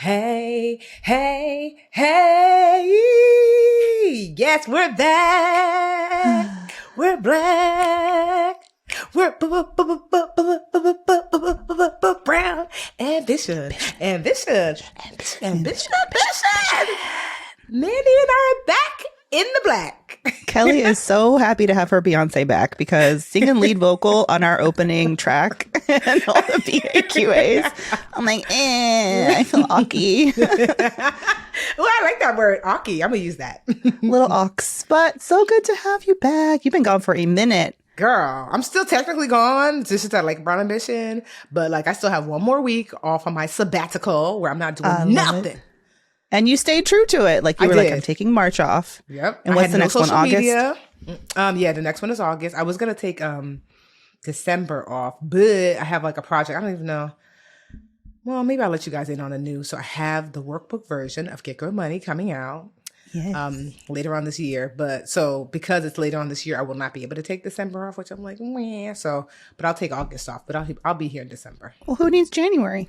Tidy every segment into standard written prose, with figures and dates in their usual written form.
Hey, hey, hey. Yes, we're back. We're black. We're brown. Ambition. Ambition. Ambition. Mandy and I are back in the black. Kelly is so happy to have her Beyonce back because singing lead vocal on our opening track and all the BAQAs, I'm like, I feel awky. Well, I like that word, awky. I'm going to use that. Little ox, but so good to have you back. You've been gone for a minute. Girl, I'm still technically gone. This is that like brown ambition, but like I still have one more week off on my sabbatical where I'm not doing nothing. And you stayed true to it. Like you were like, I'm taking March off. Yep. And what's the next one? August? Media. Yeah, the next one is August. I was gonna take December off, but I have like a project. I don't even know. Well, maybe I'll let you guys in on the news. So I have the workbook version of Get Good Money coming out later on this year. But so because it's later on this year, I will not be able to take December off, which I'm like, meh. So, but I'll take August off. But I'll be here in December. Well, who needs January?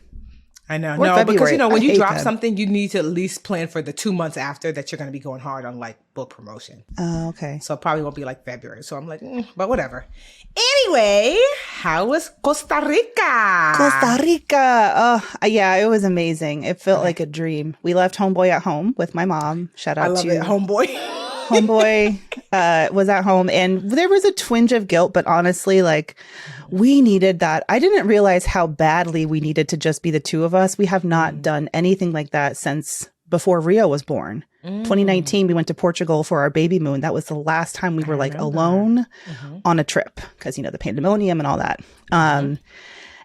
I know. Or no, February. because, you know, when you drop them. something, you need to at least plan for the 2 months after that you're going to be going hard on like book promotion. Oh, okay. So it probably won't be like February. So I'm like, but whatever. Anyway, how was Costa Rica? Costa Rica. Oh, yeah, it was amazing. It felt like a dream. We left Homeboy at home with my mom. Shout out I love to it, Homeboy. Homeboy was at home, and there was a twinge of guilt, but honestly, like, we needed that. I didn't realize how badly we needed to just be the two of us. We have not done anything like that since before Rio was born. 2019, we went to Portugal for our baby moon. That was the last time we were like alone on a trip because, you know, the pandemonium and all that. And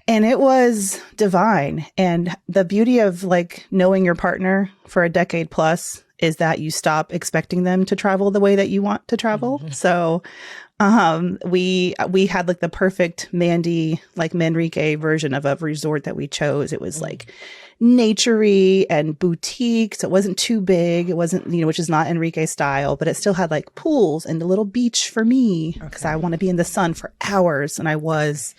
it was divine. And the beauty of like knowing your partner for a decade plus is that you stop expecting them to travel the way that you want to travel. So we had like the perfect Mandy, like Manrique version of a resort that we chose. It was like naturey and boutique. So it wasn't too big. It wasn't, you know, which is not Enrique style, but it still had like pools and a little beach for me because I want to be in the sun for hours. And I was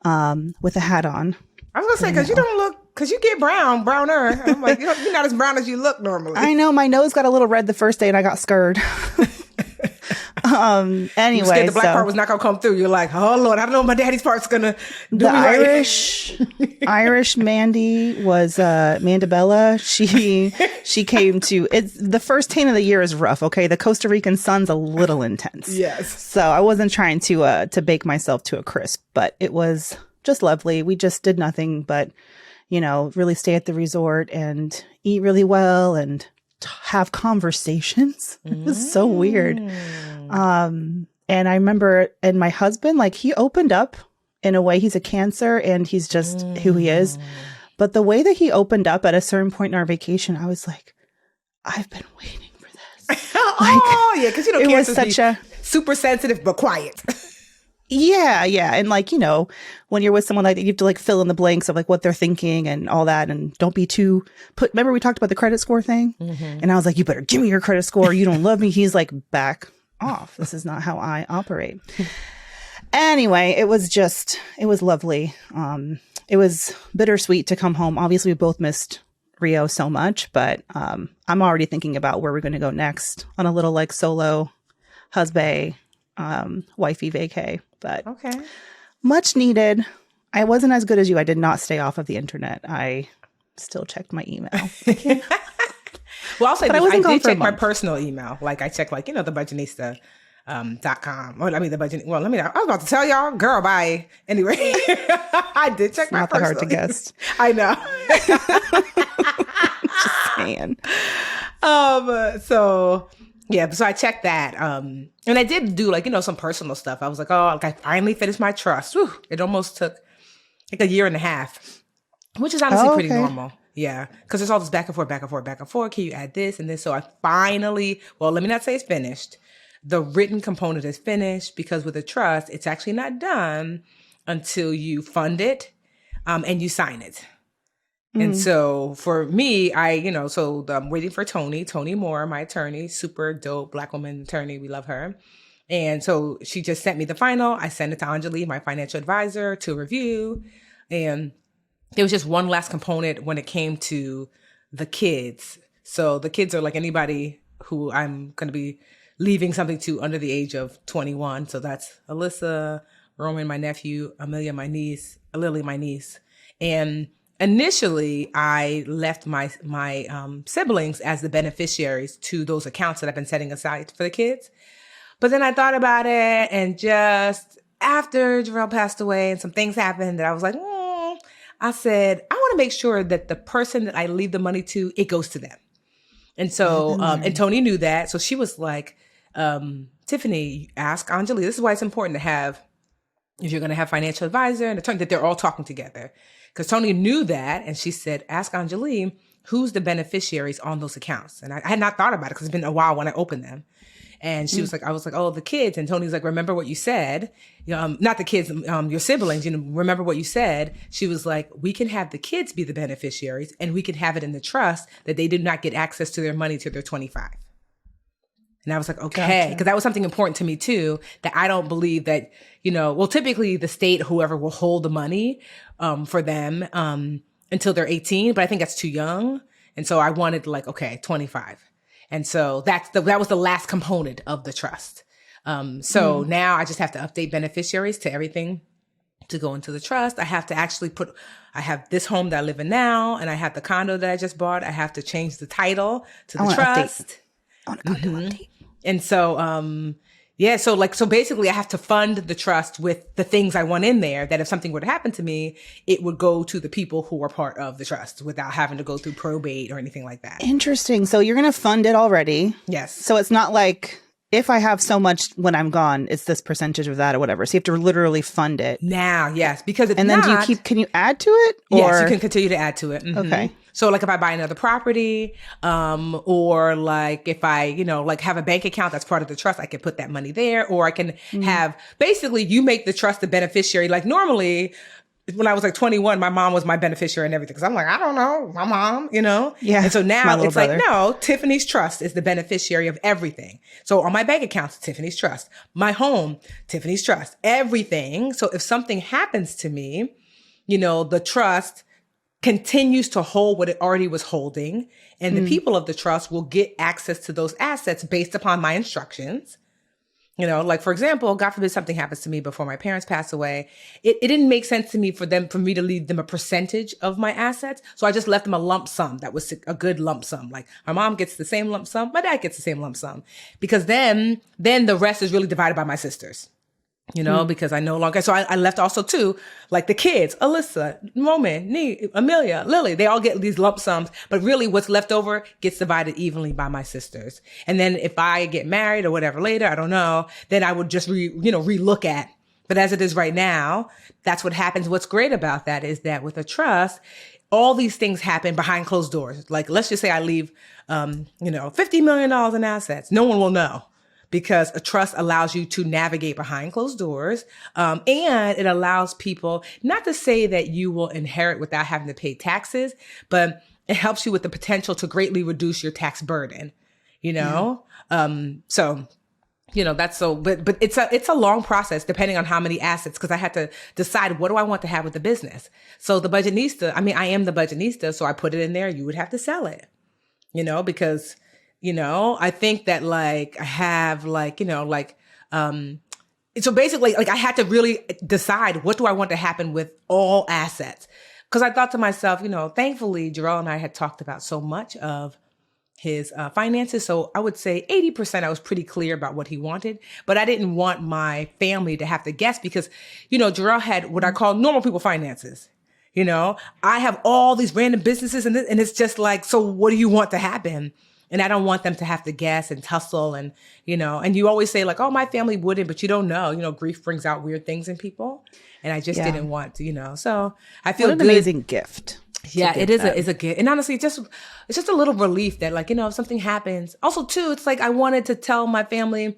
with a hat on. I was going to say, because you don't look, because you get browner. And I'm like, you're not as brown as you look normally. I know. My nose got a little red the first day and I got scared. Anyway, you scared the black part was not going to come through. You're like, oh Lord, I don't know if my daddy's part's going to do the me right. Irish Mandy was Mandabella. She came to it's the first 10 of the year is rough. Okay, the Costa Rican sun's a little intense. Yes. So I wasn't trying to bake myself to a crisp, but it was just lovely. We just did nothing but, you know, really stay at the resort and eat really well and have conversations. It was so weird. And I remember, and my husband, like he opened up in a way. He's a Cancer and he's just who he is. But the way that he opened up at a certain point in our vacation, I was like, I've been waiting for this. Oh, yeah. Because, you know, it was Cancers such be super sensitive, but quiet. Yeah. And like, you know, when you're with someone like that, you have to like fill in the blanks of like what they're thinking and all that. And don't be too remember we talked about the credit score thing? And I was like, you better give me your credit score. You don't love me. He's like, back off. This is not how I operate. Anyway, it was lovely. It was bittersweet to come home. Obviously, we both missed Rio so much, but I'm already thinking about where we're going to go next on a little like solo husband, wifey vacay. But okay, much needed. I wasn't as good as you. I did not stay off of the internet. I still checked my email. Well, I'll say this, I did check my month. personal email. Like I checked, like, you know, the budgetnista .com. Well, I mean, I was about to tell y'all, girl, bye. Anyway, I did check my Not that personal hard to guess. I know. Just saying. So yeah, so I checked that. And I did do like, you know, some personal stuff. I was like, oh, like I finally finished my trust. Whew. It almost took like a year and a half, which is honestly pretty normal. Yeah. Because there's all this back and forth. Can you add this and this? So I finally, well, let me not say it's finished. The written component is finished because with a trust, it's actually not done until you fund it and you sign it. And so for me, I'm waiting for Tony Moore, my attorney, super dope Black woman attorney. We love her. And so she just sent me the final. I sent it to Anjali, my financial advisor, to review. And there was just one last component when it came to the kids. So the kids are like anybody who I'm going to be leaving something to under the age of 21. So that's Alyssa, Roman, my nephew, Amelia, my niece, Lily, my niece. And initially, I left my siblings as the beneficiaries to those accounts that I've been setting aside for the kids. But then I thought about it, and just after Jarrell passed away and some things happened that I was like, I said, I want to make sure that the person that I leave the money to, it goes to them. And so, and Tony knew that. So she was like, Tiffany, ask Anjali. This is why it's important to have, if you're going to have financial advisor and attorney, that they're all talking together. Because Tony knew that. And she said, ask Anjali, who's the beneficiaries on those accounts? And I had not thought about it because it's been a while when I opened them. And she was like, I was like, oh, the kids. And Tony's like, remember what you said? Not the kids, your siblings, remember what you said? She was like, we can have the kids be the beneficiaries and we can have it in the trust that they did not get access to their money till they're 25. And I was like, okay, because that was something important to me too, that I don't believe that, well, typically the state, whoever will hold the money for them until they're 18, but I think that's too young. And so I wanted 25. And so that was the last component of the trust. So now I just have to update beneficiaries to everything to go into the trust. I have to actually I have this home that I live in now, and I have the condo that I just bought. I have to change the title to the trust. I want a condo update. And so, so basically I have to fund the trust with the things I want in there, that if something were to happen to me, it would go to the people who are part of the trust without having to go through probate or anything like that. Interesting. So you're going to fund it already. Yes. So it's not like if I have so much when I'm gone, it's this percentage of that or whatever. So you have to literally fund it. Now, yes. Because it's and then can you add to it? Or? Yes, you can continue to add to it. Mm-hmm. Okay. So if I buy another property, or if I, have a bank account that's part of the trust, I can put that money there, or I can have, basically you make the trust the beneficiary. Like normally when I was 21, my mom was my beneficiary and everything. Cause I'm like, I don't know, my mom, Yeah. And so now it's brother. No, Tiffany's trust is the beneficiary of everything. So on my bank accounts, Tiffany's trust, my home, Tiffany's trust, everything. So if something happens to me, the trust continues to hold what it already was holding. And the people of the trust will get access to those assets based upon my instructions. For example, God forbid something happens to me before my parents pass away. It didn't make sense to me for me to leave them a percentage of my assets. So I just left them a lump sum that was a good lump sum. Like my mom gets the same lump sum. My dad gets the same lump sum. Because then the rest is really divided by my sisters. Because I no longer, so I left also too, like the kids, Alyssa, Roman, Amelia, Lily, they all get these lump sums, but really what's left over gets divided evenly by my sisters. And then if I get married or whatever later, I don't know, then I would just relook at. But as it is right now, that's what happens. What's great about that is that with a trust, all these things happen behind closed doors. Like, let's just say I leave, $50 million in assets. No one will know. Because a trust allows you to navigate behind closed doors. And it allows people, not to say that you will inherit without having to pay taxes, but it helps you with the potential to greatly reduce your tax burden, So, that's so, but it's a long process depending on how many assets, because I had to decide what do I want to have with the business. So the budgetnista, I am the budgetista, so I put it in there. You would have to sell it, because I think that I have so basically I had to really decide what do I want to happen with all assets. Cause I thought to myself, thankfully Jarrell and I had talked about so much of his finances. So I would say 80% I was pretty clear about what he wanted, but I didn't want my family to have to guess because, Jarrell had what I call normal people finances. I have all these random businesses and it's just so what do you want to happen? And I don't want them to have to guess and tussle and, and you always say oh, my family wouldn't, but you don't know, grief brings out weird things in people. And I just didn't want to, so I feel what an amazing gift. Yeah, it is a gift. And honestly, it's just a little relief that if something happens. Also too, it's I wanted to tell my family,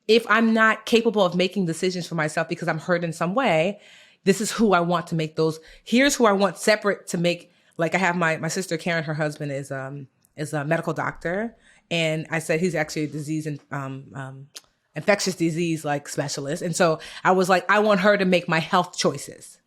if I'm not capable of making decisions for myself because I'm hurt in some way, this is who I want to make those. Here's who I want separate to make. I have my sister Karen, her husband is a medical doctor. And I said, he's actually a disease and, infectious disease specialist. And so I was I want her to make my health choices,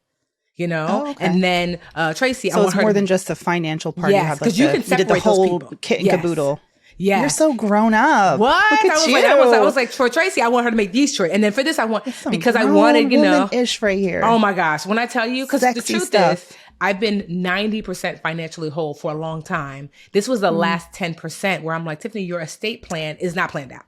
you know? Oh, okay. And then Tracy, so I want it's her more to, than just the financial part. yes, You have because like you can you did separate the whole those people. kit and Yes. caboodle. Yeah. You're so grown up. What? Look at you. I was like, for Tracy, I want her to make these choices. And then for this, I want, Some because I grown wanted, you know. woman-ish right here. Oh my gosh. When I tell you, because the Sexy truth stuff. is, I've been 90% financially whole for a long time. This was the last 10% where I'm like, Tiffany, your estate plan is not planned out.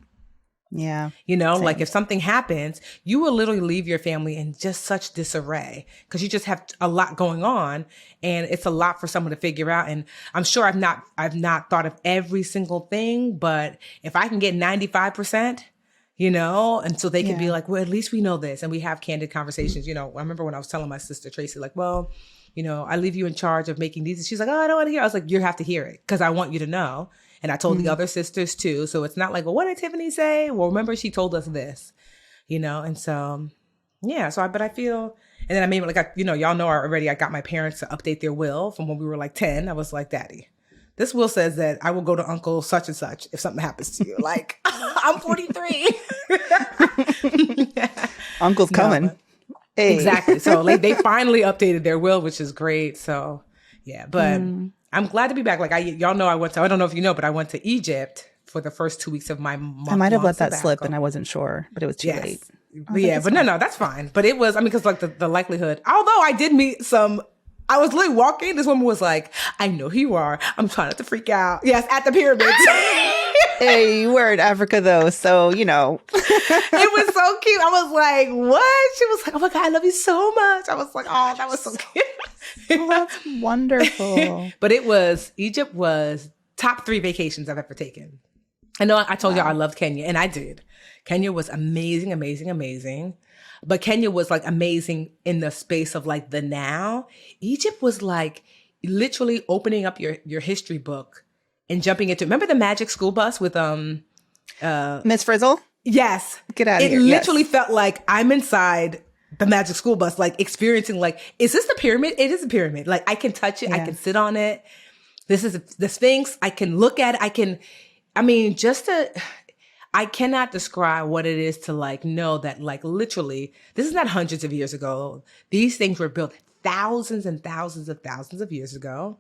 Yeah. You know, Same. like if something happens, you will literally leave your family in just such disarray because you just have a lot going on, and it's a lot for someone to figure out. And I'm sure I've not thought of every single thing, but if I can get 95%, you know, and so they can be like, well, at least we know this, and we have candid conversations. You know, I remember when I was telling my sister Tracy, like, well, you know, I leave you in charge of making these. And she's like, oh, I don't want to hear. I was like, you have to hear it because I want you to know. And I told the other sisters too. So it's not like, well, what did Tiffany say? Well, remember she told us this, you know? And so, yeah. So but I feel, and then I mean, like, y'all know already, I got my parents to update their will from when we were like 10. I was like, Daddy, this will says that I will go to Uncle such and such if something happens to you. Like, I'm 43. Uncle's coming. No, hey. Exactly. So like they finally updated their will, which is great. So yeah, but I'm glad to be back. Like y'all know I don't know if you know, but I went to Egypt for the first 2 weeks of my month. I might have let that slip and I wasn't sure, but it was too late. Yeah, but no, that's fine. But it was, I mean, because like the likelihood, although I did meet I was literally walking, this woman was like, I know who you are. I'm trying not to freak out. Yes, at the pyramids. Hey, we're in Africa though, so you know. It was so cute. I was like, what? She was like, oh my God, I love you so much. I was like, oh, that was so cute. Oh, that's wonderful. But Egypt was top 3 vacations I've ever taken. I know I told y'all I loved Kenya, and I did. Kenya was amazing, amazing, amazing. But Kenya was like amazing in the space of like the now. Egypt was like literally opening up your history book and jumping into, remember the Magic School Bus with Miss Frizzle? Yes. Get out of here. It literally felt like I'm inside the Magic School Bus, like experiencing like, is this the pyramid? It is a pyramid. Like I can touch it. Yeah. I can sit on it. This is the Sphinx. I can look at it. I cannot describe what it is to like know that like literally, this is not hundreds of years ago. These things were built thousands and thousands of years ago.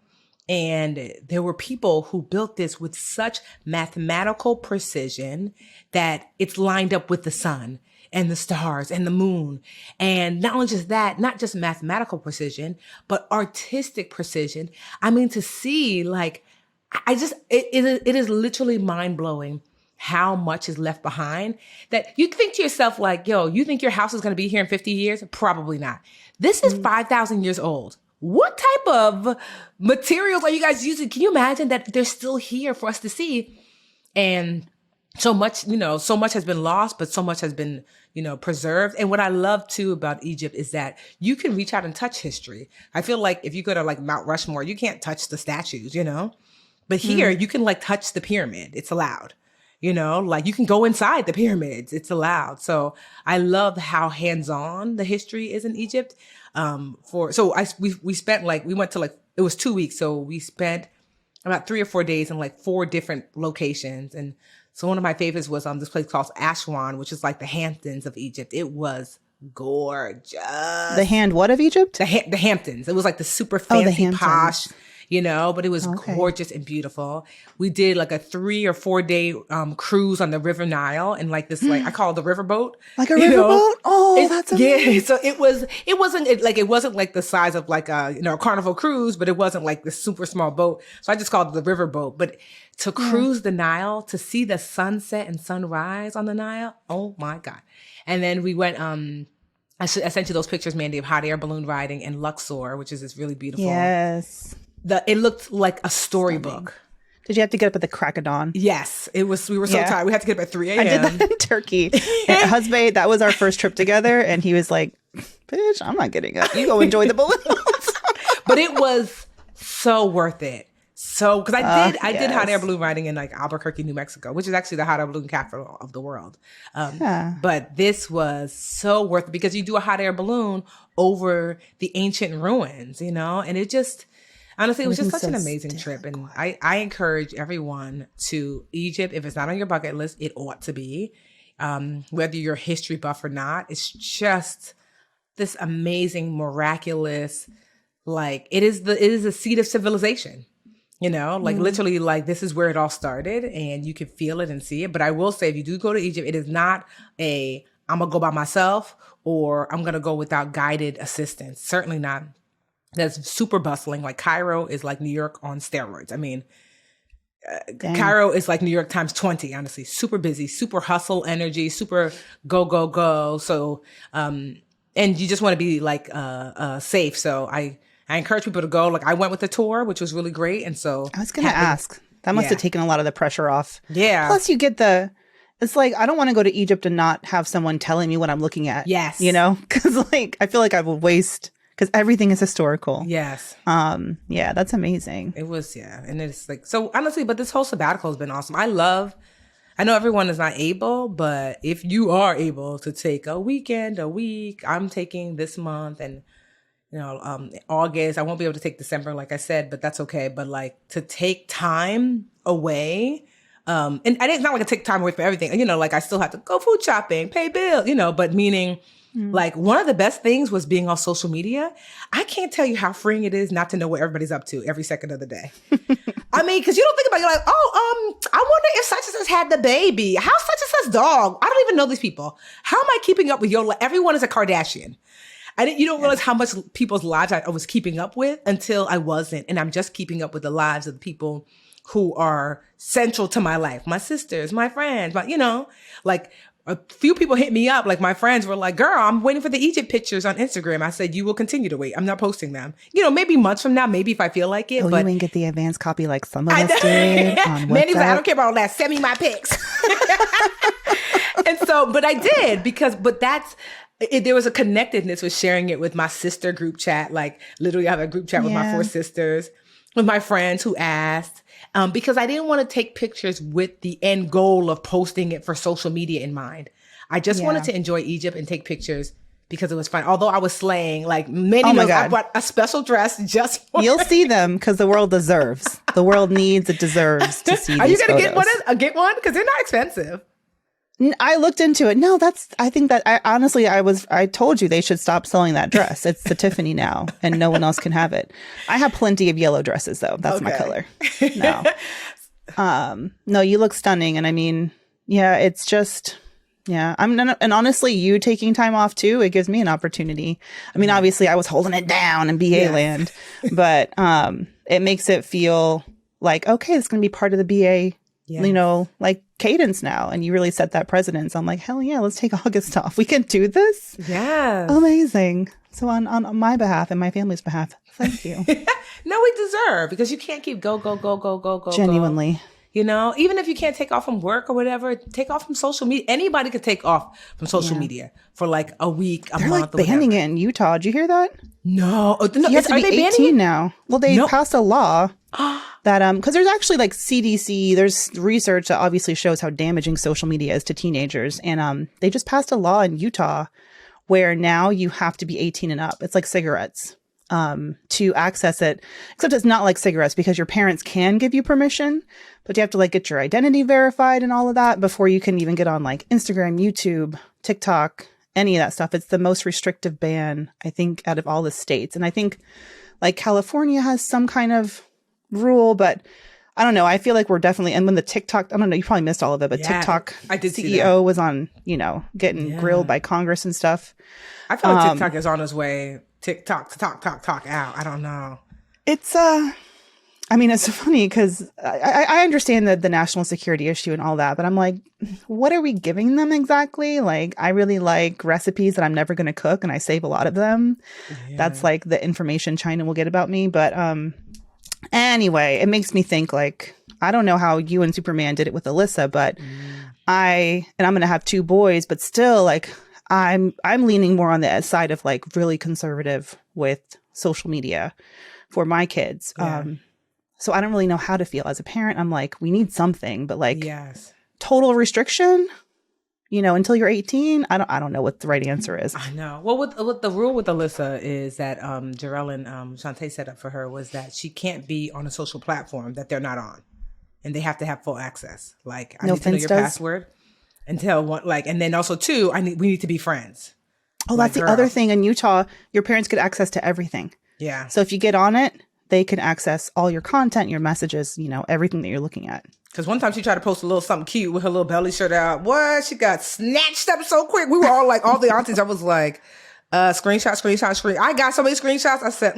And there were people who built this with such mathematical precision that it's lined up with the sun and the stars and the moon. And not only just that, not just mathematical precision, but artistic precision. I mean, to see like, it is literally mind blowing how much is left behind that you think to yourself like, yo, you think your house is going to be here in 50 years? Probably not. This is 5,000 years old. What type of materials are you guys using? Can you imagine that they're still here for us to see? And so much, so much has been lost, but so much has been, preserved. And what I love too about Egypt is that you can reach out and touch history. I feel like if you go to like Mount Rushmore, you can't touch the statues, but here you can like touch the pyramid. It's allowed, like you can go inside the pyramids. It's allowed. So I love how hands-on the history is in Egypt. We spent we went to it was 2 weeks. So we spent about 3 or 4 days in like 4 different locations. And so one of my favorites was this place called Aswan, which is like the Hamptons of Egypt. It was gorgeous. What of Egypt? The Hamptons. It was like the super fancy posh, but it was gorgeous and beautiful. We did like a 3 or 4 day cruise on the River Nile and like this, I call it the riverboat. Like a riverboat? Oh, that's amazing. Yeah. So it wasn't like the size of like a Carnival cruise, but it wasn't like this super small boat. So I just called it the riverboat. But to cruise the Nile, to see the sunset and sunrise on the Nile, oh my God. And then we went, I sent you those pictures, Mandy, of hot air balloon riding in Luxor, which is this really beautiful. Yes. It looked like a storybook. Did you have to get up at the crack of dawn? Yes. It was. We were so tired. We had to get up at 3 a.m. I did that in Turkey. Husband, that was our first trip together. And he was like, bitch, I'm not getting up. You go enjoy the balloons. But it was so worth it. So, because I did hot air balloon riding in like Albuquerque, New Mexico, which is actually the hot air balloon capital of the world. But this was so worth it because you do a hot air balloon over the ancient ruins, and it just, honestly, it was just such an amazing trip. And I encourage everyone to Egypt. If it's not on your bucket list, it ought to be. Whether you're a history buff or not, it's just this amazing, miraculous, like it is the seed of civilization. You know, like literally, like this is where it all started, and you can feel it and see it. But I will say, if you do go to Egypt, it is not I'm gonna go by myself or I'm gonna go without guided assistance. Certainly not. That's super bustling. Like Cairo is like New York on steroids. I mean, Cairo is like New York times 20, honestly. Super busy, super hustle energy, super go, go, go. So, and you just want to be like safe. So I encourage people to go. Like I went with the tour, which was really great. And so I was going to ask, that must have taken a lot of the pressure off. Yeah. Plus you get it's like, I don't want to go to Egypt and not have someone telling me what I'm looking at. Yes. You know, because like, I feel like I would waste, because everything is historical. Yes. Yeah, that's amazing. It was, yeah. And it's like, so honestly, but this whole sabbatical has been awesome. I know everyone is not able, but if you are able to take a weekend, a week, I'm taking this month and, you know, August, I won't be able to take December, like I said, but that's okay. But like to take time away, and it's not like I take time away from everything, you know, like I still have to go food shopping, pay bills, you know, but meaning like one of the best things was being on social media. I can't tell you how freeing it is not to know what everybody's up to every second of the day. I mean, because you don't think about it, you're like, I wonder if such and such had the baby. How's such and such dog? I don't even know these people. How am I keeping up with your life? Everyone is a Kardashian. You don't realize how much people's lives I was keeping up with until I wasn't. And I'm just keeping up with the lives of the people who are central to my life. My sisters, my friends, you know, like a few people hit me up. Like my friends were like, girl, I'm waiting for the Egypt pictures on Instagram. I said, you will continue to wait. I'm not posting them. You know, maybe months from now, maybe if I feel like it. Oh, but you ain't get the advanced copy like some of us did on Manny's like, I WhatsApp. don't care about all that. Send me my pics. And so, but I did but there was a connectedness with sharing it with my sister group chat. Like literally I have a group chat with my 4 sisters, with my friends who asked, because I didn't want to take pictures with the end goal of posting it for social media in mind. I just wanted to enjoy Egypt and take pictures because it was fun. Although I was slaying, like many knows, I bought a special dress just for You'll see them because the world deserves. The world needs, it deserves to see these Are you going to photos. get one? Because they're not expensive. I looked into it. No, I think that I told you they should stop selling that dress. It's the Tiffany now and no one else can have it. I have plenty of yellow dresses though. That's my color. No, you look stunning. And I mean, yeah, it's just, yeah. And honestly, you taking time off too, it gives me an opportunity. I mean, obviously I was holding it down in BA land, but it makes it feel like, okay, it's going to be part of the BA, you know, like cadence now. And you really set that precedence. I'm like, hell yeah, let's take August off. We can do this. Yeah. Amazing. So on my behalf and my family's behalf, thank you. No, we deserve, because you can't keep go. Genuinely. You know, even if you can't take off from work or whatever, take off from social media. Anybody could take off from social media for like a week, a They're month. They're like banning it in Utah. Did you hear that? No. You have to be 18 now. Well, they passed a law that, because there's actually like CDC, there's research that obviously shows how damaging social media is to teenagers. And they just passed a law in Utah where now you have to be 18 and up. It's like cigarettes. To access it, except it's not like cigarettes because your parents can give you permission, but you have to like get your identity verified and all of that before you can even get on like Instagram, YouTube, TikTok, any of that stuff. It's the most restrictive ban, I think, out of all the states. And I think like California has some kind of rule, but I don't know. I feel like we're definitely, and when the TikTok, I don't know, you probably missed all of it, but TikTok CEO was on, you know, getting grilled by Congress and stuff. I feel like TikTok is on its way. TikTok out. I don't know. It's I mean, it's funny because I understand the national security issue and all that, but I'm like, what are we giving them exactly? Like, I really like recipes that I'm never going to cook, and I save a lot of them. Yeah. That's like the information China will get about me. But anyway, it makes me think like, I don't know how you and Superman did it with Alyssa, but I'm going to have 2 boys, but still like, I'm leaning more on the side of like really conservative with social media for my kids. Yeah. So I don't really know how to feel as a parent. I'm like, we need something, but like total restriction, you know, until you're 18. I don't know what the right answer is. I know. Well, what the rule with Alyssa is that Jarell and Shantae set up for her was that she can't be on a social platform that they're not on, and they have to have full access. Like, I need to know your password. Until one, like, and then also 2, we need to be friends. Oh, that's the other thing. In Utah, your parents get access to everything. Yeah. So if you get on it, they can access all your content, your messages, everything that you're looking at. Because one time she tried to post a little something cute with her little belly shirt out. What? She got snatched up so quick. We were all like, all the aunties, I was like, screenshot. I got so many screenshots. I said,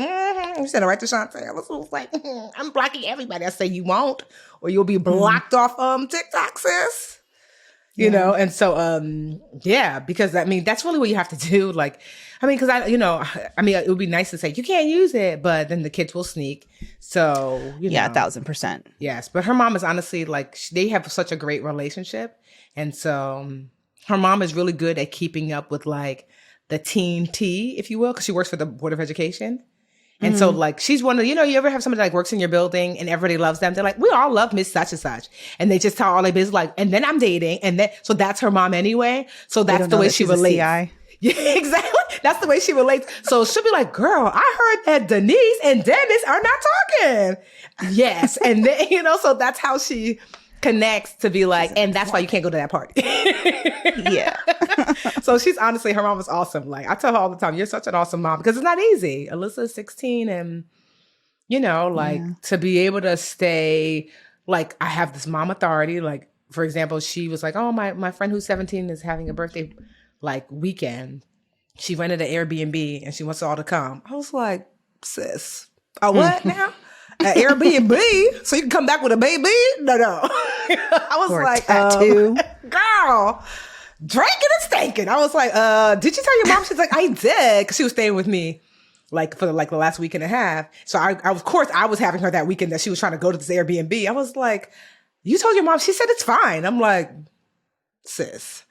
You sent it right to Shantae. I was like, I'm blocking everybody. I say, you won't, or you'll be blocked off TikTok, sis. You know, and so, because that's really what you have to do. Like, because it would be nice to say, you can't use it, but then the kids will sneak. So, 1,000%. Yes. But her mom is honestly like, they have such a great relationship. And so her mom is really good at keeping up with like the teen tea, if you will, because she works for the Board of Education. And so, like, she's one of, you ever have somebody like works in your building and everybody loves them? They're like, we all love Miss Such and Such. And they just tell all their business, like, and then I'm dating. And then, so that's her mom anyway. So that's the way she relates. Yeah, exactly. That's the way she relates. So she'll be like, girl, I heard that Denise and Dennis are not talking. Yes. And then, so that's how she connects to be like, and that's why you can't go to that party. Yeah. So she's honestly, her mom is awesome. Like, I tell her all the time, you're such an awesome mom, because it's not easy. Alyssa is 16 and, to be able to stay, like, I have this mom authority. Like, for example, she was like, oh, my friend who's 17 is having a birthday, like, weekend. She rented an Airbnb and she wants us all to come. I was like, sis, a what now? An Airbnb? So you can come back with a baby? No. I was or like, tattoo. Girl, drinking and stanking. I was like, did you tell your mom? She's like, I did. Because she was staying with me like for the last week and a half. So I of course I was having her that weekend that she was trying to go to this Airbnb. I was like, you told your mom? She said it's fine. I'm like, sis.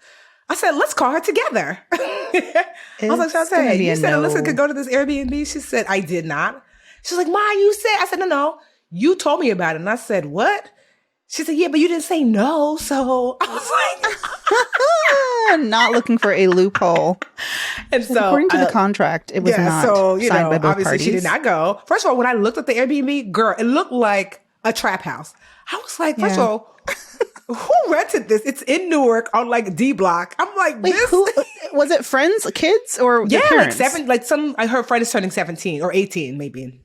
I said, let's call her together. I was like, Shantae, you said Alyssa could go to this Airbnb? She said, I did not. She's like, Ma, you said. I said, no. You told me about it. And I said, what? She said, yeah, but you didn't say no. So I was like, not looking for a loophole. And so according to the contract, it was not signed by both obviously parties. She did not go. First of all, when I looked at the Airbnb, girl, it looked like a trap house. I was like, first of all, who rented this? It's in Newark on like D Block. I'm like, wait, this. Who, was it friends, kids, or yeah, parents? like 7. Like her friend is turning 17 or 18, maybe.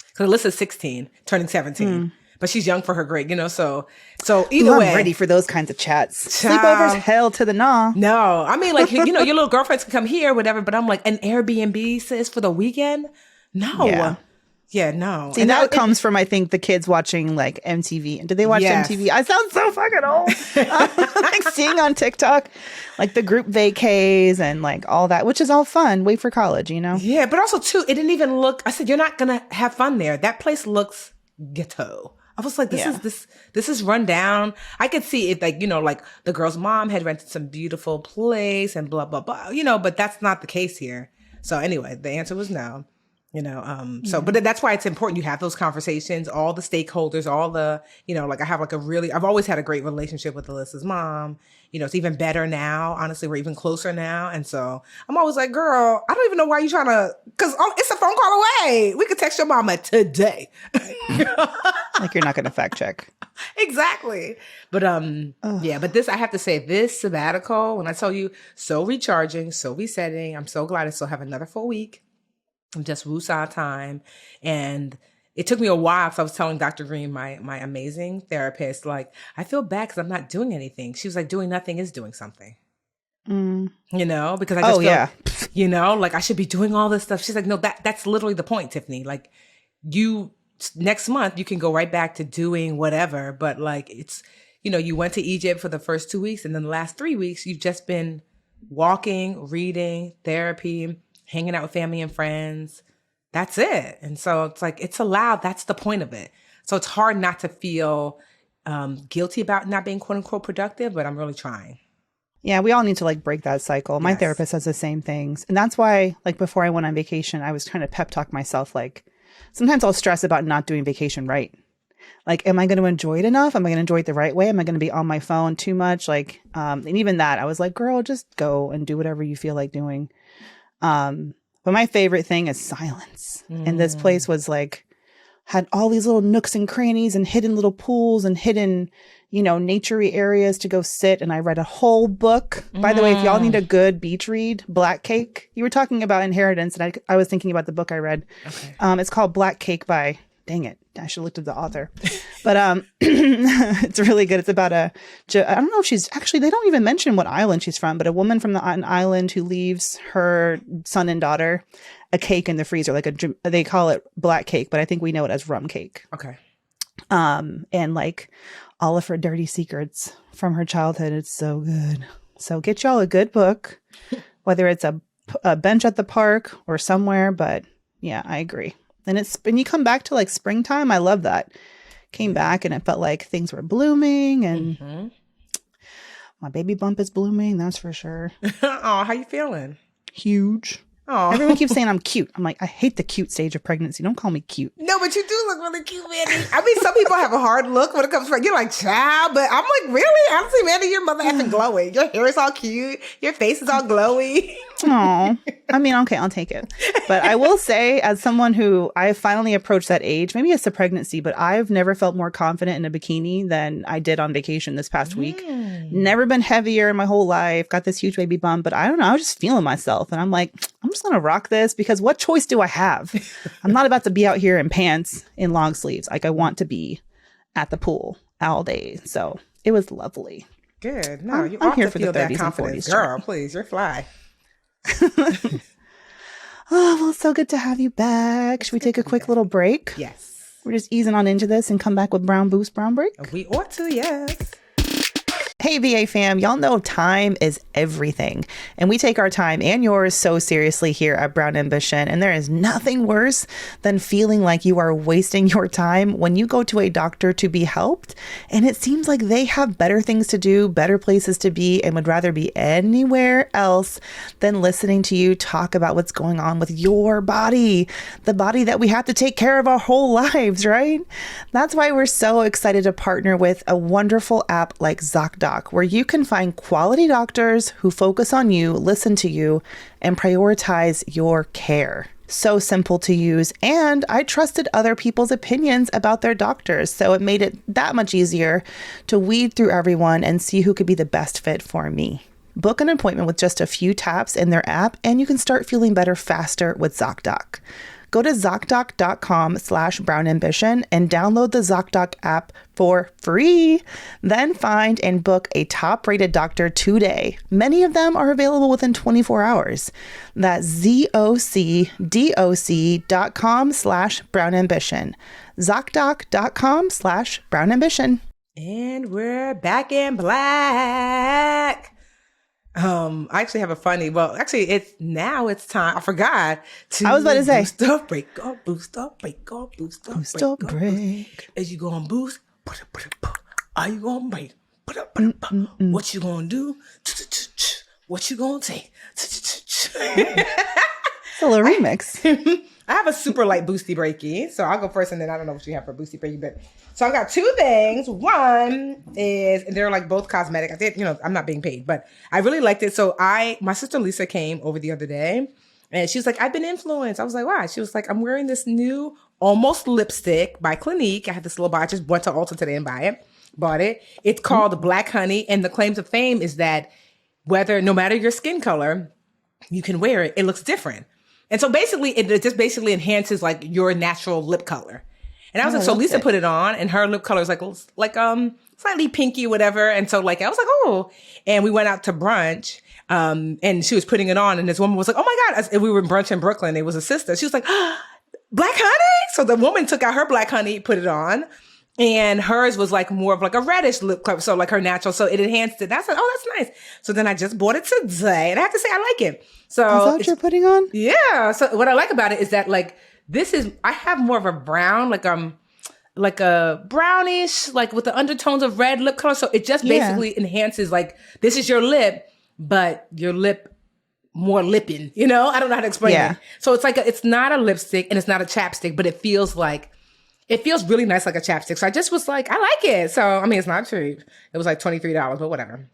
Because Alyssa's 16, turning 17. But she's young for her grade, So either way, I'm ready for those kinds of chats. Sleepovers, hell to the nah. No, I mean, like, your little girlfriends can come here, whatever. But I'm like, an Airbnb, sis, for the weekend? No. Yeah, no. See, and that comes from, I think, the kids watching like MTV. And did they watch MTV? I sound so fucking old. Like seeing on TikTok, like the group vacays and like all that, which is all fun. Wait for college, Yeah, but also too, it didn't even look. I said, you're not gonna have fun there. That place looks ghetto. I was like, this is run down. I could see it, like, like the girl's mom had rented some beautiful place and blah blah blah. But that's not the case here. So anyway, the answer was no. But that's why it's important you have those conversations, all the stakeholders, all the, like I have like I've always had a great relationship with Alyssa's mom. It's even better now. Honestly, we're even closer now. And so I'm always like, girl, I don't even know why you're trying to, because it's a phone call away. We could text your mama today. Like you're not going to fact check. Exactly. But but this, I have to say, this sabbatical, when I tell you, so recharging, so resetting, I'm so glad I still have another full week. Just woosah time. And it took me a while, because I was telling Dr. Green, my amazing therapist, like, I feel bad because I'm not doing anything. She was like, doing nothing is doing something. Because I just feel, like I should be doing all this stuff. She's like, no, that's literally the point, Tiffany. Like, next month, you can go right back to doing whatever. But like, it's, you went to Egypt for the first 2 weeks, and then the last 3 weeks, you've just been walking, reading, therapy, hanging out with family and friends. That's it. And so it's like, it's allowed. That's the point of it. So it's hard not to feel guilty about not being quote unquote productive, but I'm really trying. Yeah, we all need to like break that cycle. My therapist says the same things. And that's why, like, before I went on vacation, I was trying to pep talk myself. Like, sometimes I'll stress about not doing vacation right. Like, am I going to enjoy it enough? Am I going to enjoy it the right way? Am I going to be on my phone too much? Like, and even that, I was like, girl, just go and do whatever you feel like doing. But my favorite thing is silence. And this place was like had all these little nooks and crannies and hidden little pools and hidden, nature-y areas to go sit. And I read a whole book. By the way, if y'all need a good beach read, Black Cake. You were talking about inheritance, and I was thinking about the book I read. Okay. It's called Black Cake by, dang it, I should have looked at the author. But it's really good. It's about I don't know if she's actually, they don't even mention what island she's from, but a woman from an island who leaves her son and daughter a cake in the freezer, they call it black cake, but I think we know it as rum cake. Okay. And like all of her dirty secrets from her childhood. It's so good. So get y'all a good book, whether it's a bench at the park or somewhere. But yeah, I agree. And you come back to like springtime. I love that. Came back and it felt like things were blooming and my baby bump is blooming. That's for sure. Oh, how you feeling? Huge. Oh, everyone keeps saying I'm cute. I'm like, I hate the cute stage of pregnancy. Don't call me cute. No, but you do look really cute, Mandy. I mean, some people have a hard look when it comes to, you're like, child, but I'm like, really? Honestly, Mandy, your mother effing glowing. Your hair is all cute. Your face is all glowy. Oh, I mean, okay, I'll take it. But I will say, as someone who I finally approached that age, maybe it's the pregnancy, but I've never felt more confident in a bikini than I did on vacation this past week. Never been heavier in my whole life. Got this huge baby bump, but I don't know. I was just feeling myself. And I'm like, I'm just going to rock this because what choice do I have? I'm not about to be out here in pants in long sleeves. Like I want to be at the pool all day. So it was lovely. Good. No, you I'm ought here to for feel the 30s that and confidence. 40s. Girl, please, you're fly. Oh, well, so good to have you back. Should we take a quick little break? Yes. We're just easing on into this and come back with Brown Boost, Brown Break? We ought to, yes. Hey, VA fam, y'all know time is everything. And we take our time and yours so seriously here at Brown Ambition. And there is nothing worse than feeling like you are wasting your time when you go to a doctor to be helped. And it seems like they have better things to do, better places to be, and would rather be anywhere else than listening to you talk about what's going on with your body, the body that we have to take care of our whole lives, right? That's why we're so excited to partner with a wonderful app like ZocDoc, where you can find quality doctors who focus on you, listen to you, and prioritize your care. So simple to use, and I trusted other people's opinions about their doctors, so it made it that much easier to weed through everyone and see who could be the best fit for me. Book an appointment with just a few taps in their app, and you can start feeling better faster with ZocDoc. Go to ZocDoc.com/brownambition and download the ZocDoc app for free. Then find and book a top-rated doctor today. Many of them are available within 24 hours. That's ZocDoc.com/brownambition. ZocDoc.com/brownambition. And we're back in black. I actually have a funny, it's time. I forgot to. I was about to say. Boost up, break up, boost up, break up, boost up, boost up, break. As you going to boost, are you going to break? What you going to do? What you going to take? It's a little remix. I have a super light boosty breaky, so I'll go first, and then I don't know what you have for boosty breaky, but so I got two things. One is, and they're like both cosmetic. I think, I'm not being paid, but I really liked it. So my sister Lisa came over the other day, and she was like, "I've been influenced." I was like, "Why?" She was like, "I'm wearing this new almost lipstick by Clinique. I had this little bottle. I just went to Ulta today and bought it. It's called Black Honey, and the claim to fame is that no matter your skin color, you can wear it. It looks different." And so basically, it just basically enhances like your natural lip color. And I was like, so Lisa put it on, and her lip color is like slightly pinky, whatever. And so like I was like, oh, and we went out to brunch, and she was putting it on, and this woman was like, oh my God, and we were in brunch in Brooklyn. It was a sister. She was like, Black Honey. So the woman took out her Black Honey, put it on. And hers was like more of like a reddish lip color. So like her natural. So it enhanced it. That's like, oh, that's nice. So then I just bought it today. And I have to say, I like it. So is that what you're putting on? Yeah. So what I like about it is that like, I have more of a brown, like a brownish, like with the undertones of red lip color. So it just basically enhances like, this is your lip, but your lip more lipping, I don't know how to explain it. So it's like, it's not a lipstick and it's not a chapstick, but it feels really nice like a chapstick. So I just was like, I like it. So, I mean, it's not cheap. It was like $23, but whatever.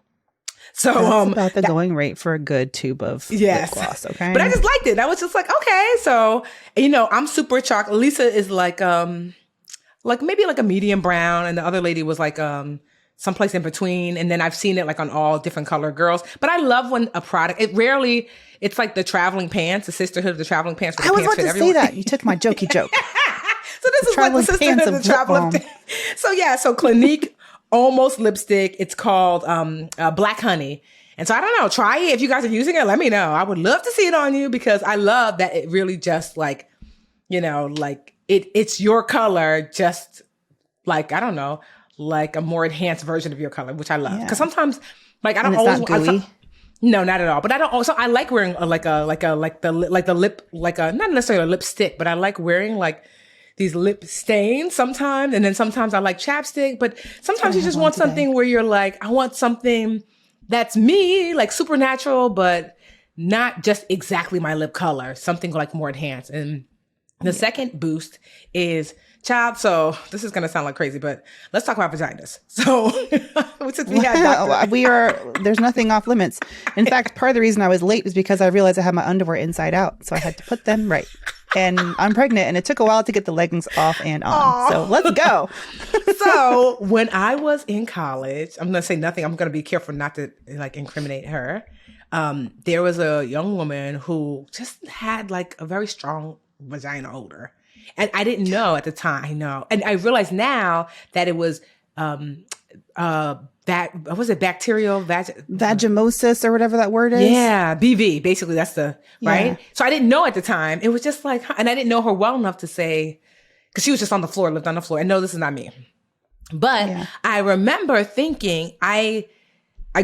So that's about the going rate for a good tube of lip gloss, okay? But I just liked it. I was just like, okay. So, I'm super chocolate. Lisa is like, like maybe like a medium brown, and the other lady was like someplace in between. And then I've seen it like on all different color girls. But I love when a product, it's like the traveling pants, the sisterhood of the traveling pants. I was about to say that. You took my jokey joke. So this is like the sisterhood of the traveling. So Clinique Almost lipstick. It's called Black Honey. And so I don't know, try it. If you guys are using it, let me know. I would love to see it on you because I love that it really just like, like it's your color, just like, I don't know, like a more enhanced version of your color, which I love. Because sometimes, like, I don't always. No, not at all. But I don't also. I like wearing not necessarily a lipstick, but I like wearing like these lip stains sometimes, and then sometimes I like chapstick. But sometimes you just want something where you're like, I want something that's me, like supernatural, but not just exactly my lip color. Something like more enhanced. And the second boost is. Child, so this is going to sound like crazy, but let's talk about vaginas. So there's nothing off limits. In fact, part of the reason I was late was because I realized I had my underwear inside out. So I had to put them right. And I'm pregnant and it took a while to get the leggings off and on. Aww. So let's go. So when I was in college, I'm going to say nothing. I'm going to be careful not to like incriminate her. There was a young woman who just had like a very strong vagina odor. And I didn't know at the time. I know. And I realize now that it was, was it bacterial? Vaginosis or whatever that word is? Yeah, BV. Basically, that's right? Yeah. So I didn't know at the time. It was just like, and I didn't know her well enough to say, because she was just on the floor, lived on the floor. And no, this is not me. But I remember thinking, I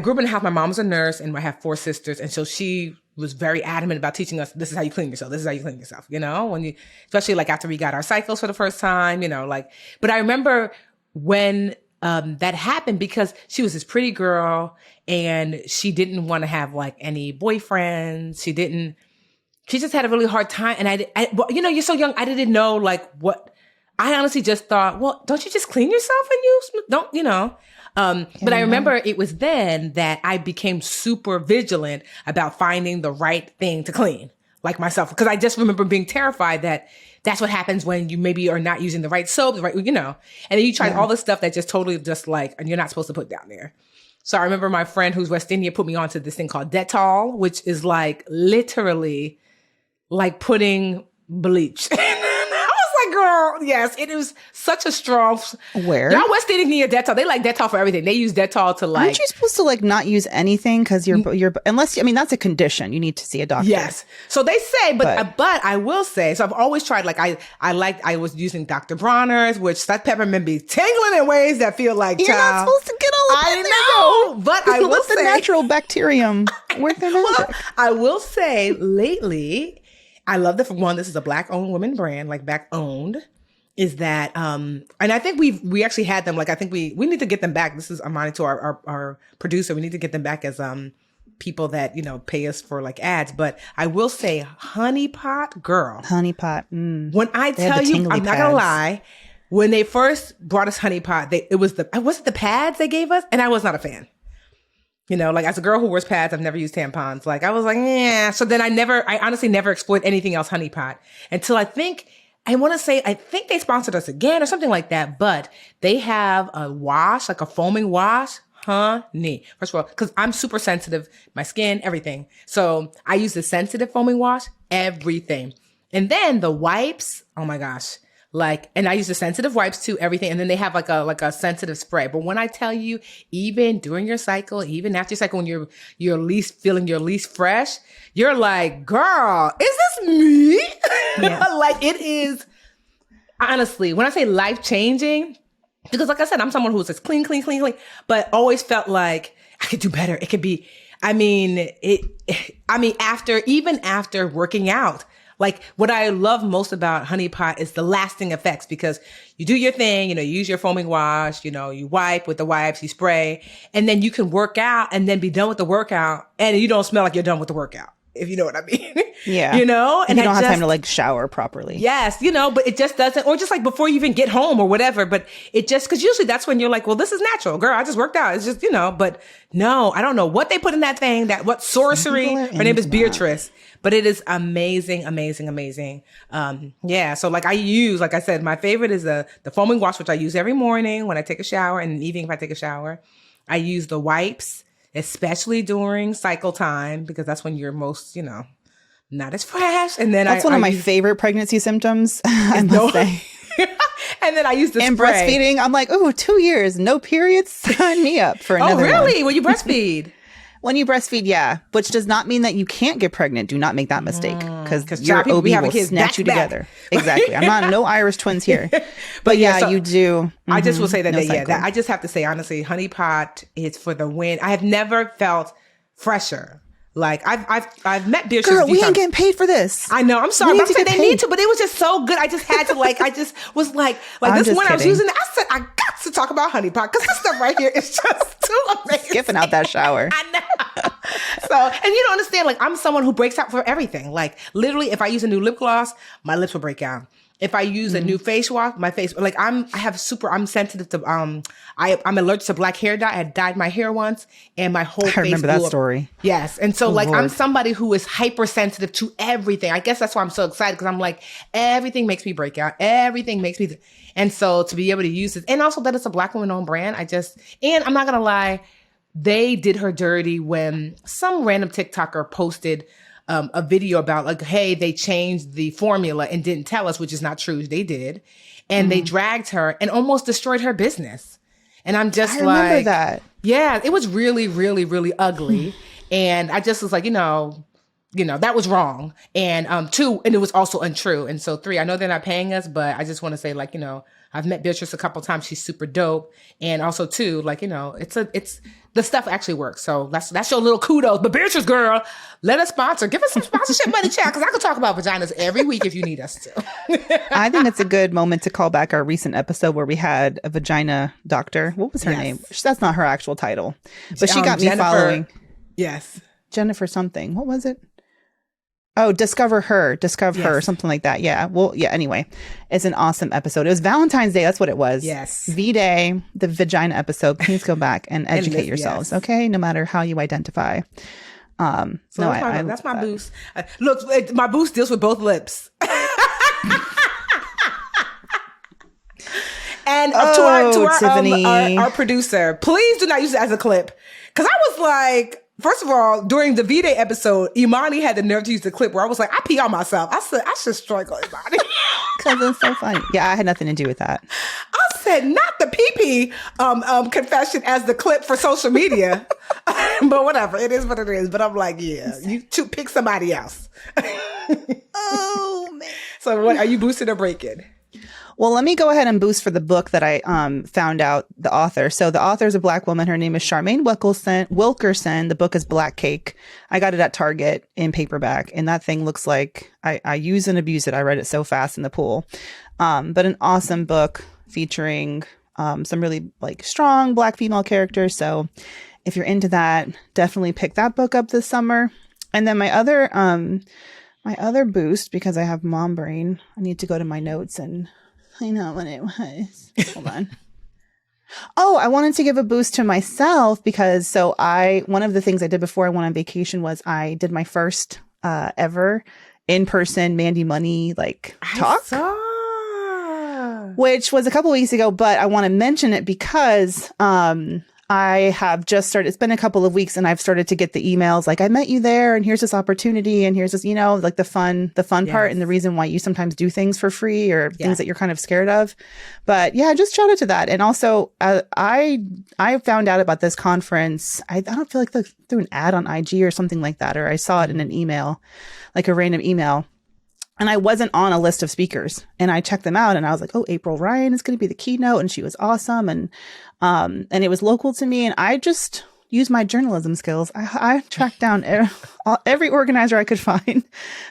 grew up in a house. My mom was a nurse and I have 4 sisters. And so she was very adamant about teaching us, this is how you clean yourself. This is how you clean yourself, especially like after we got our cycles for the first time, but I remember when that happened because she was this pretty girl and she didn't want to have like any boyfriends. She just had a really hard time. And you're so young. I didn't know like what, I honestly just thought, well, don't you just clean yourself and but I remember it was then that I became super vigilant about finding the right thing to clean, like myself. Because I just remember being terrified that that's what happens when you maybe are not using the right soap, and then you try all this stuff that just totally just like, and you're not supposed to put down there. So I remember my friend who's West Indian put me onto this thing called Dettol, which is like literally like putting bleach. Girl, yes, it was such a strong. Where? Y'all West Indian need Dettol. They like Dettol for everything. They use Dettol to like. Aren't you supposed to like not use anything because you're unless that's a condition. You need to see a doctor. Yes. So they say, but I will say. So I've always tried. Like I was using Dr. Bronner's, which that peppermint be tingling in ways that feel like you're not supposed to get all of it. I know, but I will let the natural bacterium work their magic. Well, I will say lately. I love this is a Black owned women brand, like Black owned, is that, and I think we actually had them, like, I think we need to get them back. This is Amani to our producer. We need to get them back as, people that, pay us for like ads. But I will say Honey Pot, girl. Honey Pot. When I tell you, I'm not gonna lie. When they first brought us Honey Pot, was it the pads they gave us? And I was not a fan. Like as a girl who wears pads, I've never used tampons. Like I was like, yeah. So then I honestly never explored anything else Honey Pot until I think they sponsored us again or something like that. But they have a wash, like a foaming wash. Honey. First of all, because I'm super sensitive, my skin, everything. So I use the sensitive foaming wash, everything. And then the wipes, oh my gosh. And I use the sensitive wipes too, everything. And then they have like a sensitive spray. But when I tell you, even during your cycle, even after your cycle, when you're feeling your least fresh, you're like, girl, is this me? Yeah. Like it is, honestly, when I say life changing, because like I said, I'm someone who's just clean, but always felt like I could do better. It could be, after working out. Like what I love most about Honey Pot is the lasting effects because you do your thing, you use your foaming wash, you wipe with the wipes, you spray, and then you can work out and then be done with the workout and you don't smell like you're done with the workout. if you know what I mean. Yeah. You know? And you don't have time to like shower properly. Yes, you know, but it just doesn't, or just like before you even get home or whatever, but it just, because usually that's when you're like, well, this is natural, girl, I just worked out. It's just, you know, but no, I don't know what they put in that thing, what sorcery. Her name is Beatrice, but it is amazing, amazing, amazing. Yeah, so like I said, my favorite is the foaming wash, which I use every morning when I take a shower and in the evening if I take a shower. I use the wipes, especially during cycle time, because that's when you're most, you know, not as fresh. And then that's one of my favorite pregnancy symptoms, I must say. And then I use the and spray. Breastfeeding. I'm like, oh, 2 years, no periods. Sign me up for another. Oh, really? One. When you breastfeed? When you breastfeed, yeah. Which does not mean that you can't get pregnant. Do not make that mistake, because your OB will snatch you together. Exactly. I'm not no Irish twins here. But yeah, so you do. Mm-hmm. I just will say that, I just have to say, honestly, Honey Pot is for the win. I have never felt fresher. Like I've met Beatrice. Girl, we ain't getting paid for this. I know. I'm sorry. I'm saying they need to, but it was just so good. I just had to I just was like this one I was using. I said I got to talk about Honey Pot because this stuff right here is just too amazing. Skipping out that shower. I know. So, and you don't understand. Like I'm someone who breaks out for everything. Like literally, if I use a new lip gloss, my lips will break out. If I use a new face wash, my face, like I'm sensitive to, I'm allergic to black hair dye. I had dyed my hair once and my whole face. I remember that story. Yes. And so Lord. I'm somebody who is hypersensitive to everything. I guess that's why I'm so excited, because I'm like, everything makes me break out. Everything makes me. And so to be able to use this, and also that it's a Black woman owned brand, and I'm not going to lie, they did her dirty when some random TikToker posted a video about like, hey, they changed the formula and didn't tell us, which is not true. They did. And they dragged her and almost destroyed her business. And I'm just remember that. Yeah, it was really, really, really ugly. And I just was like, you know, that was wrong. And 2, and it was also untrue. And so 3, I know they're not paying us, but I just want to say, like, you know, I've met Beatrice a couple times. She's super dope. And also 2, like, you know, it's the stuff actually works. So that's your little kudos. But Beatrice, girl, let us sponsor. Give us some sponsorship money, chat, because I could talk about vaginas every week if you need us to. I think it's a good moment to call back our recent episode where we had a vagina doctor. What was her name? That's not her actual title, but she got me following. Yes. Jennifer something. What was it? Oh, Discover Her, something like that. Yeah. Well, yeah. Anyway, it's an awesome episode. It was Valentine's Day. That's what it was. Yes. V-Day, the vagina episode. Please go back and educate yourselves. Yes. Okay. No matter how you identify. So that's my boost. Look, my boost deals with both lips. And to our producer, please do not use it as a clip. Because I was like, first of all, during the V-Day episode, Imani had the nerve to use the clip where I was like, I pee on myself. I said, I should strike on Imani. Because it's so funny. Yeah, I had nothing to do with that. I said, not the pee-pee confession as the clip for social media. But whatever, it is what it is. But I'm like, yeah, you pick somebody else. Oh, man. So what, are you boosted or breaking? Well, let me go ahead and boost for the book that I found out the author. So the author is a Black woman. Her name is Charmaine Wilkerson. The book is Black Cake. I got it at Target in paperback, and that thing looks like I use and abuse it. I read it so fast in the pool. But an awesome book featuring some really like strong Black female characters. So if you're into that, definitely pick that book up this summer. And then my other boost, because I have mom brain, I need to go to my notes and I know what it was. Hold on. Oh, I wanted to give a boost to myself because one of the things I did before I went on vacation was I did my first ever in-person Mandy Money talk. Which was a couple weeks ago, but I want to mention it because I have just started, it's been a couple of weeks and I've started to get the emails like, I met you there and here's this opportunity and here's this, like the fun part and the reason why you sometimes do things for free or things that you're kind of scared of. But yeah, just shout out to that. And also I found out about this conference. I don't feel like through an ad on IG or something like that, or I saw it in an email, like a random email. And I wasn't on a list of speakers and I checked them out and I was like, oh, April Ryan is going to be the keynote. And she was awesome. And it was local to me. And I just used my journalism skills. I tracked down every organizer I could find,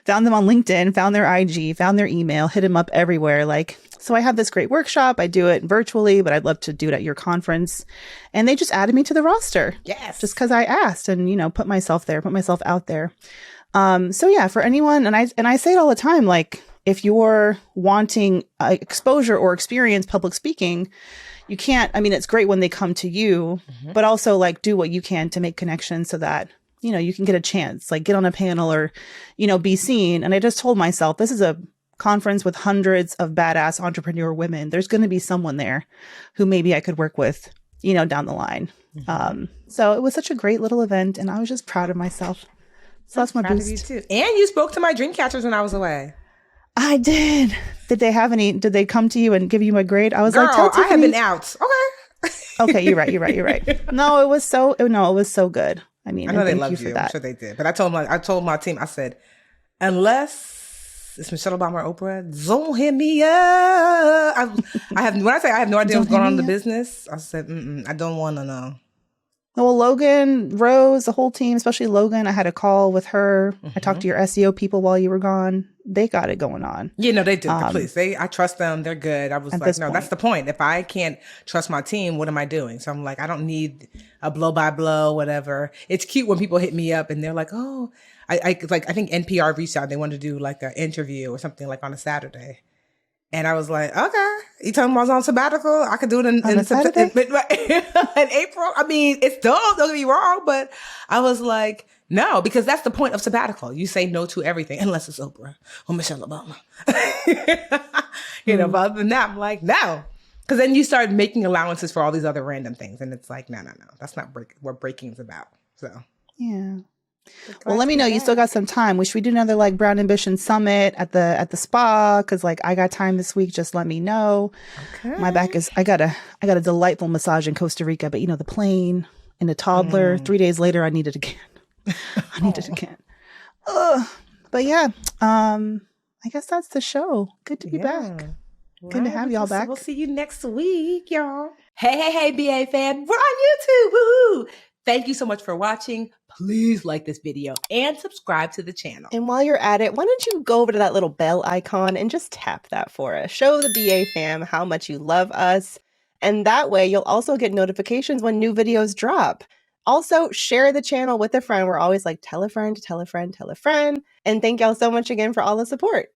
found them on LinkedIn, found their IG, found their email, hit them up everywhere. So I have this great workshop. I do it virtually, but I'd love to do it at your conference. And they just added me to the roster. Yes. Just because I asked and, put myself out there. So yeah, for anyone, and I say it all the time, like if you're wanting exposure or experience public speaking, you can't, I mean, it's great when they come to you, but also like do what you can to make connections so that, you know, you can get a chance, like get on a panel or, you know, be seen. And I just told myself, this is a conference with hundreds of badass entrepreneur women. There's going to be someone there who maybe I could work with, you know, down the line. So it was such a great little event and I was just proud of myself. So that's my Proud boost. of you too. And you spoke to my dream catchers when I was away. I did. Did they come to you and give you a grade? I was Girl, like, tell Tiffany. I have been out. Okay. Okay, you're right. No, it was so good. I mean, I know they thank loved you for you. that. I'm sure they did. But I told my team, I said, unless it's Michelle Obama or Oprah, don't hit me up. When I say I have no idea what's going on in the business, I said, I don't want to know. Well, Logan, Rose, the whole team, especially Logan, I had a call with her. I talked to your SEO people while you were gone. They got it going on. Yeah, no, they did. Please, I trust them. They're good. I was like, no, that's the point. If I can't trust my team, what am I doing? So I'm like, I don't need a blow by blow, whatever. It's cute when people hit me up and they're like, oh, I think NPR reached out. They wanted to do like an interview or something like on a Saturday. And I was like, okay, you told me I was on sabbatical. I could do it in April. I mean, it's dope, don't get me wrong, but I was like, no, because that's the point of sabbatical. You say no to everything, unless it's Oprah or Michelle Obama. You know, but other than that, I'm like, no. Because then you start making allowances for all these other random things. And it's like, no. That's not what breaking's about. So, yeah. Well, let me know. You still got some time. Should we do another like Brown Ambition Summit at the spa? Because like I got time this week. Just let me know. Okay. My back is. I got a delightful massage in Costa Rica, but you know the plane and a toddler. 3 days later, I need it again. But yeah, I guess that's the show. Good to be back. Good to have y'all back. We'll see you next week, y'all. Hey, BA fam. We're on YouTube. Woohoo! Thank you so much for watching. Please like this video and subscribe to the channel. And while you're at it, why don't you go over to that little bell icon and just tap that for us. Show the BA fam how much you love us. And that way you'll also get notifications when new videos drop. Also, share the channel with a friend. We're always like, tell a friend, tell a friend, tell a friend. And thank y'all so much again for all the support.